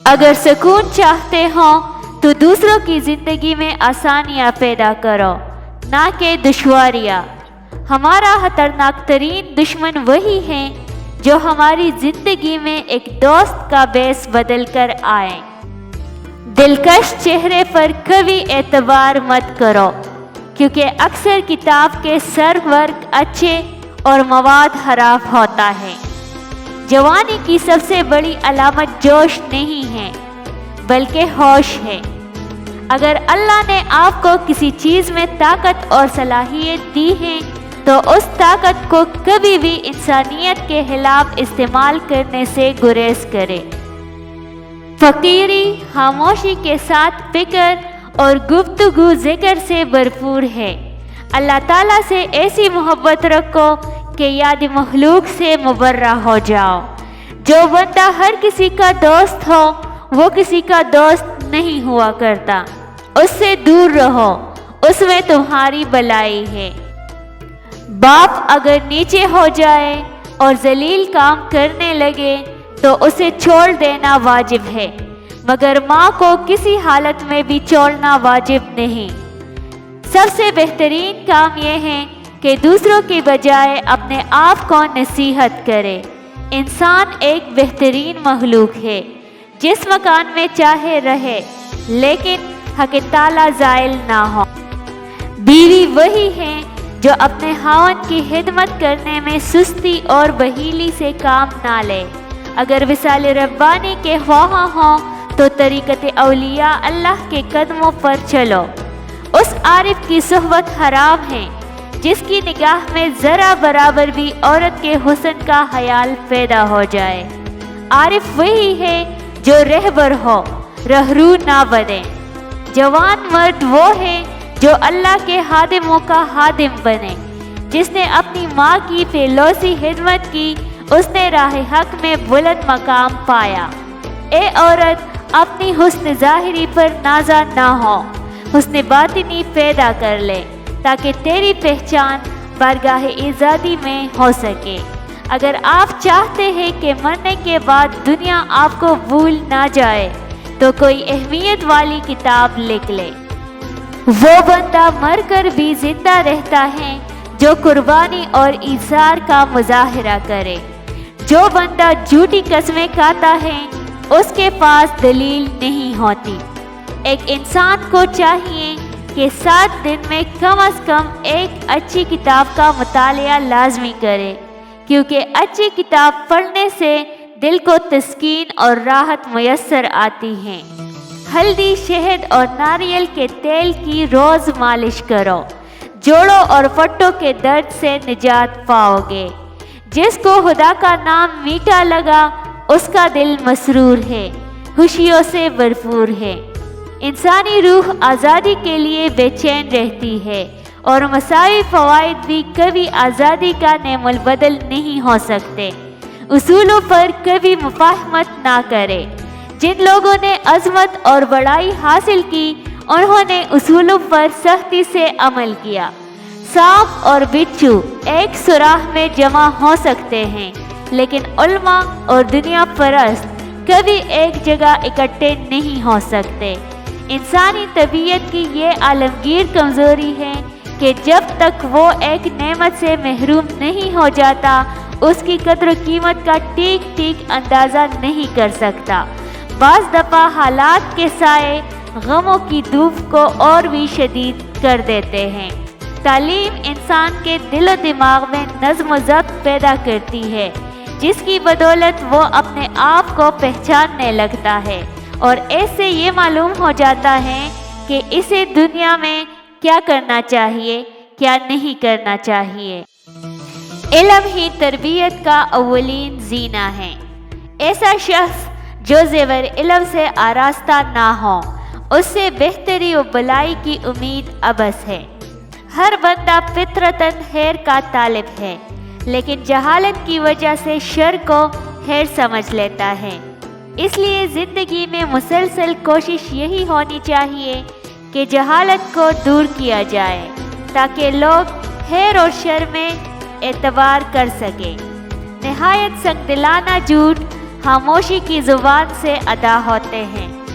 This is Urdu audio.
اگر سکون چاہتے ہو تو دوسروں کی زندگی میں آسانیاں پیدا کرو، نہ کہ دشواریاں۔ ہمارا خطرناک ترین دشمن وہی ہے جو ہماری زندگی میں ایک دوست کا باعث بدل کر آئے۔ دلکش چہرے پر کبھی اعتبار مت کرو، کیونکہ اکثر کتاب کے سرورق اچھے اور مواد خراب ہوتا ہے۔ جوانی کی سب سے بڑی علامت جوش نہیں ہے بلکہ ہوش ہے۔ اگر اللہ نے آپ کو کسی چیز میں طاقت اور صلاحیت دی ہے تو اس طاقت کو کبھی بھی انسانیت کے خلاف استعمال کرنے سے گریز کرے۔ فقیری خاموشی کے ساتھ فکر اور گفتگو ذکر سے بھرپور ہے۔ اللہ تعالیٰ سے ایسی محبت رکھو کہ یاد مخلوق سے مبرہ ہو جاؤ۔ جو بندہ ہر کسی کا دوست ہو وہ کسی کا دوست نہیں ہوا کرتا۔ اس سے دور رہو، اس میں تمہاری بلائی ہے۔ باپ اگر نیچے ہو جائے اور ذلیل کام کرنے لگے تو اسے چھوڑ دینا واجب ہے، مگر ماں کو کسی حالت میں بھی چھوڑنا واجب نہیں۔ سب سے بہترین کام یہ ہے کہ دوسروں کی بجائے اپنے آپ کو نصیحت کرے۔ انسان ایک بہترین مخلوق ہے، جس مکان میں چاہے رہے لیکن حق تعالیٰ زائل نہ ہو۔ بیوی وہی ہے جو اپنے خاوند کی خدمت کرنے میں سستی اور بخیلی سے کام نہ لے۔ اگر وصال ربانی کے خواہاں ہوں تو طریقت اولیاء اللہ کے قدموں پر چلو۔ اس عارف کی صحبت حرام ہے جس کی نگاہ میں ذرا برابر بھی عورت کے حسن کا خیال پیدا ہو جائے۔ عارف وہی ہے جو رہبر ہو، رہرو نہ بنے۔ جوان مرد وہ ہے جو اللہ کے خادموں کا خادم بنے۔ جس نے اپنی ماں کی فیلوسی خدمت کی، اس نے راہ حق میں بلند مقام پایا۔ اے عورت، اپنی حسن ظاہری پر نازا نہ ہو، حسن باطنی پیدا کر لے تاکہ تیری پہچان بارگاہ ایزادی میں ہو سکے۔ اگر آپ چاہتے ہیں کہ مرنے کے بعد دنیا آپ کو بھول نہ جائے تو کوئی اہمیت والی کتاب لکھ لے۔ وہ بندہ مر کر بھی زندہ رہتا ہے جو قربانی اور ایثار کا مظاہرہ کرے۔ جو بندہ جھوٹی قسمیں کھاتا ہے اس کے پاس دلیل نہیں ہوتی۔ ایک انسان کو چاہیے کہ 7 دن میں کم از کم ایک اچھی کتاب کا مطالعہ لازمی کرے، کیونکہ اچھی کتاب پڑھنے سے دل کو تسکین اور راحت میسر آتی ہے۔ ہلدی، شہد اور ناریل کے تیل کی روز مالش کرو، جوڑوں اور پٹوں کے درد سے نجات پاؤ گے۔ جس کو خدا کا نام میٹھا لگا اس کا دل مسرور ہے، خوشیوں سے بھرپور ہے۔ انسانی روح آزادی کے لیے بے چین رہتی ہے، اور مساوی فوائد بھی کبھی آزادی کا نعم البدل نہیں ہو سکتے۔ اصولوں پر کبھی مفاہمت نہ کرے۔ جن لوگوں نے عظمت اور بڑائی حاصل کی انہوں نے اصولوں پر سختی سے عمل کیا۔ سانپ اور بچھو ایک سوراخ میں جمع ہو سکتے ہیں، لیکن علماء اور دنیا پرست کبھی ایک جگہ اکٹھے نہیں ہو سکتے۔ انسانی طبیعت کی یہ عالمگیر کمزوری ہے کہ جب تک وہ ایک نعمت سے محروم نہیں ہو جاتا اس کی قدر و قیمت کا ٹھیک ٹھیک اندازہ نہیں کر سکتا۔ بعض دفعہ حالات کے سائے غموں کی دھوپ کو اور بھی شدید کر دیتے ہیں۔ تعلیم انسان کے دل و دماغ میں نظم و ضبط پیدا کرتی ہے، جس کی بدولت وہ اپنے آپ کو پہچاننے لگتا ہے، اور ایسے یہ معلوم ہو جاتا ہے کہ اسے دنیا میں کیا کرنا چاہیے، کیا نہیں کرنا چاہیے۔ علم ہی تربیت کا اولین زینہ ہے۔ ایسا شخص جو زیور علم سے آراستہ نہ ہو، اس سے بہتری و بلائی کی امید عبث ہے۔ ہر بندہ فطرتاً خیر کا طالب ہے، لیکن جہالت کی وجہ سے شر کو خیر سمجھ لیتا ہے۔ اس لیے زندگی میں مسلسل کوشش یہی ہونی چاہیے کہ جہالت کو دور کیا جائے، تاکہ لوگ خیر اور شر میں اعتبار کر سکیں۔ نہایت سنگ دلانہ جھوٹ خاموشی کی زبان سے ادا ہوتے ہیں۔